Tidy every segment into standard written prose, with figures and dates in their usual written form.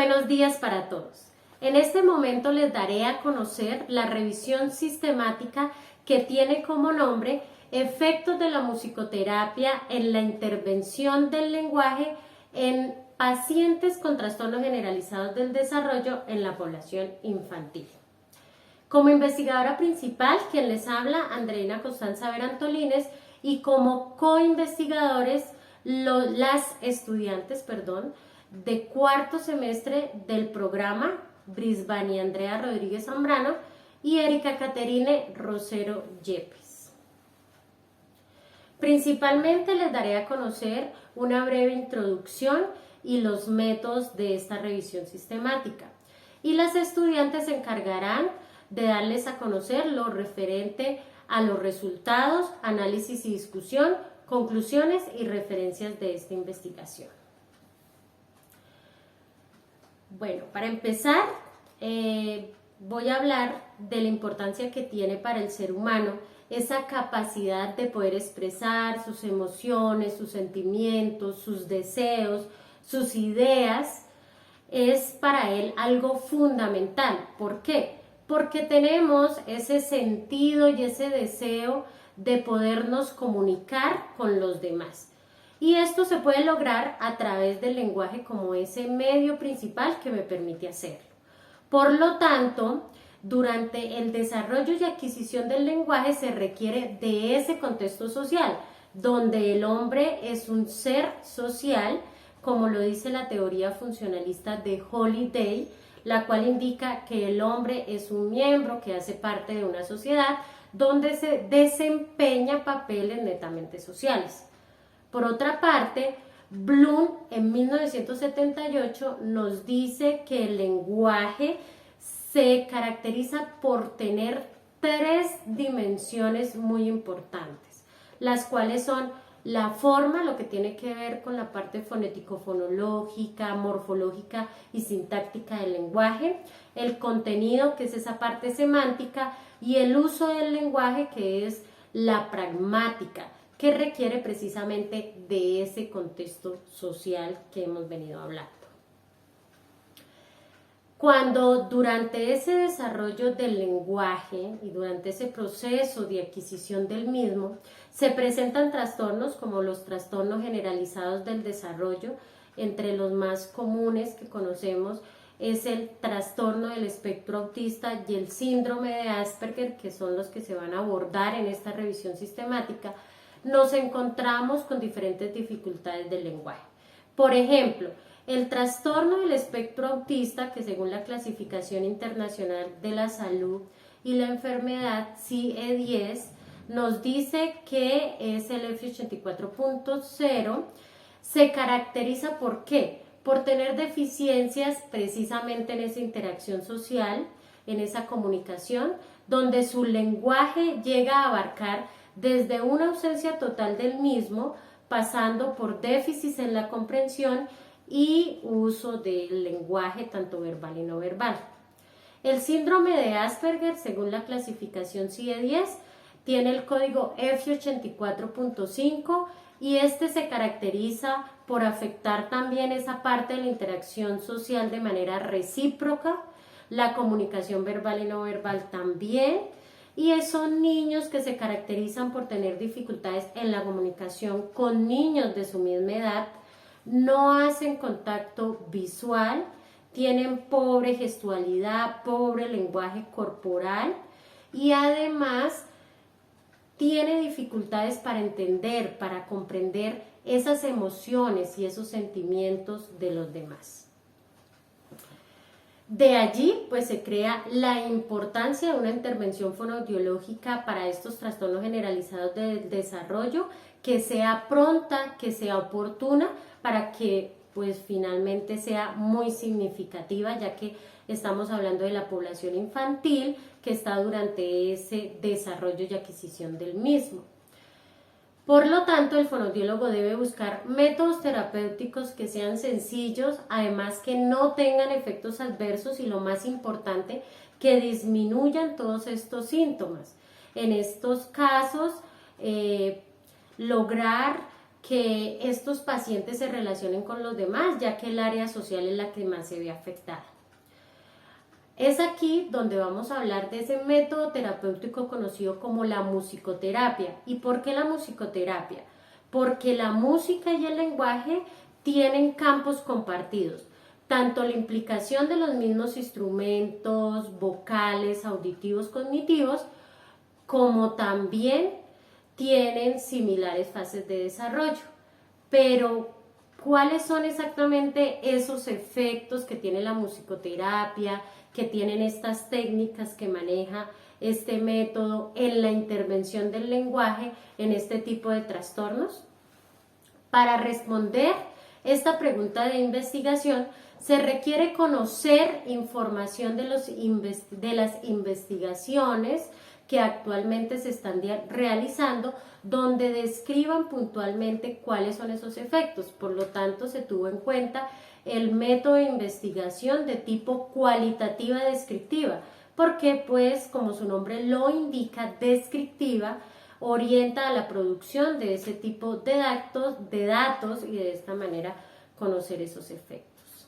buenos días para todos. En este momento les daré a conocer la revisión sistemática que tiene como nombre Efectos de la musicoterapia en la intervención del lenguaje en pacientes con trastornos generalizados del desarrollo en la población infantil. Como investigadora principal, quien les habla, Andreina Constanza Berantolines, y como coinvestigadores, las estudiantes, de cuarto semestre del programa, Brisbane Andrea Rodríguez Zambrano y Erika Caterine Rosero Yepes. Principalmente les daré a conocer una breve introducción y los métodos de esta revisión sistemática. Y las estudiantes se encargarán de darles a conocer lo referente a los resultados, análisis y discusión, conclusiones y referencias de esta investigación. Bueno, para empezar, voy a hablar de la importancia que tiene para el ser humano esa capacidad de poder expresar sus emociones, sus sentimientos, sus deseos, sus ideas. Es para él algo fundamental. ¿Por qué? Porque tenemos ese sentido y ese deseo de podernos comunicar con los demás. Y esto se puede lograr a través del lenguaje como ese medio principal que me permite hacerlo. Por lo tanto, durante el desarrollo y adquisición del lenguaje se requiere de ese contexto social, donde el hombre es un ser social, como lo dice la teoría funcionalista de Holiday, la cual indica que el hombre es un miembro que hace parte de una sociedad donde se desempeña papeles netamente sociales. Por otra parte, Bloom en 1978 nos dice que el lenguaje se caracteriza por tener tres dimensiones muy importantes, las cuales son la forma, lo que tiene que ver con la parte fonético-fonológica, morfológica y sintáctica del lenguaje, el contenido, que es esa parte semántica, y el uso del lenguaje, que es la pragmática, que requiere precisamente de ese contexto social que hemos venido hablando. Cuando durante ese desarrollo del lenguaje y durante ese proceso de adquisición del mismo se presentan trastornos como los trastornos generalizados del desarrollo, entre los más comunes que conocemos es el trastorno del espectro autista y el síndrome de Asperger, que son los que se van a abordar en esta revisión sistemática, nos encontramos con diferentes dificultades del lenguaje. Por ejemplo, el trastorno del espectro autista, que según la Clasificación Internacional de la Salud y la Enfermedad CIE-10, nos dice que es el F84.0, se caracteriza ¿por qué? Por tener deficiencias precisamente en esa interacción social, en esa comunicación, donde su lenguaje llega a abarcar desde una ausencia total del mismo, pasando por déficits en la comprensión y uso del lenguaje tanto verbal y no verbal. El síndrome de Asperger, según la clasificación CIE-10, tiene el código F84.5 y este se caracteriza por afectar también esa parte de la interacción social de manera recíproca, la comunicación verbal y no verbal también, y son niños que se caracterizan por tener dificultades en la comunicación con niños de su misma edad, no hacen contacto visual, tienen pobre gestualidad, pobre lenguaje corporal y además tiene dificultades para entender, para comprender esas emociones y esos sentimientos de los demás. De allí, pues se crea la importancia de una intervención fonoaudiológica para estos trastornos generalizados del desarrollo, que sea pronta, que sea oportuna, para que pues finalmente sea muy significativa, ya que estamos hablando de la población infantil que está durante ese desarrollo y adquisición del mismo. Por lo tanto, el fonoaudiólogo debe buscar métodos terapéuticos que sean sencillos, además que no tengan efectos adversos y lo más importante, que disminuyan todos estos síntomas. En estos casos, lograr que estos pacientes se relacionen con los demás, ya que el área social es la que más se ve afectada. Es aquí donde vamos a hablar de ese método terapéutico conocido como la musicoterapia. ¿Y por qué la musicoterapia? Porque la música y el lenguaje tienen campos compartidos, tanto la implicación de los mismos instrumentos vocales, auditivos, cognitivos, como también tienen similares fases de desarrollo. Pero, ¿cuáles son exactamente esos efectos que tiene la musicoterapia, que tienen estas técnicas que maneja este método en la intervención del lenguaje en este tipo de trastornos? Para responder esta pregunta de investigación, se requiere conocer información de las investigaciones que actualmente se están realizando, donde describan puntualmente cuáles son esos efectos. Por lo tanto, se tuvo en cuenta el método de investigación de tipo cualitativa descriptiva, porque pues como su nombre lo indica, descriptiva, orienta a la producción de ese tipo de datos y de esta manera conocer esos efectos.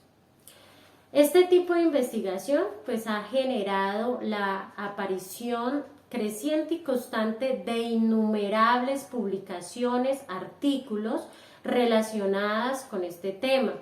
Este tipo de investigación pues ha generado la aparición creciente y constante de innumerables publicaciones, artículos relacionadas con este tema,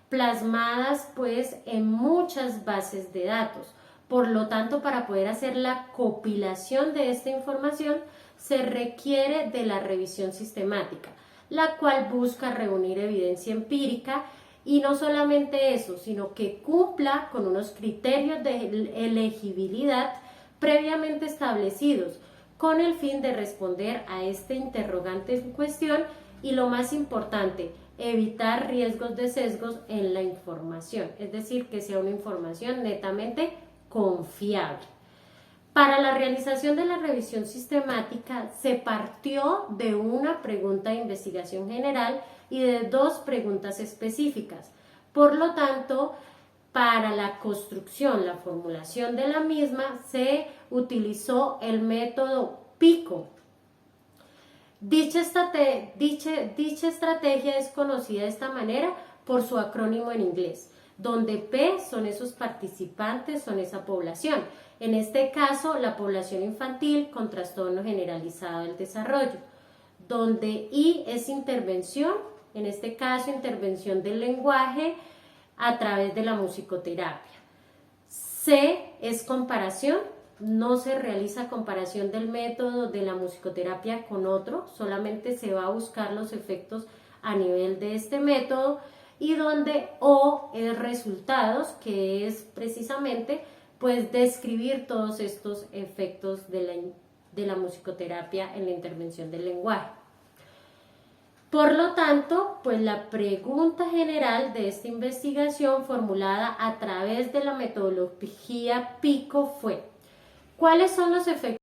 plasmadas pues en muchas bases de datos. Por lo tanto, para poder hacer la compilación de esta información se requiere de la revisión sistemática, la cual busca reunir evidencia empírica y no solamente eso, sino que cumpla con unos criterios de elegibilidad previamente establecidos con el fin de responder a este interrogante en cuestión y, lo más importante, evitar riesgos de sesgos en la información, es decir, que sea una información netamente confiable. Para la realización de la revisión sistemática se partió de una pregunta de investigación general y de dos preguntas específicas. Por lo tanto, para la construcción, la formulación de la misma, se utilizó el método PICO. Dicha estrategia es conocida de esta manera por su acrónimo en inglés, donde P son esos participantes, son esa población. En este caso, la población infantil con trastorno generalizado del desarrollo, donde I es intervención, en este caso intervención del lenguaje a través de la musicoterapia. C es comparación, no se realiza comparación del método de la musicoterapia con otro, solamente se va a buscar los efectos a nivel de este método, y donde O es resultados, que es precisamente pues describir todos estos efectos de la musicoterapia en la intervención del lenguaje. Por lo tanto, pues la pregunta general de esta investigación formulada a través de la metodología PICO fue: ¿cuáles son los efectos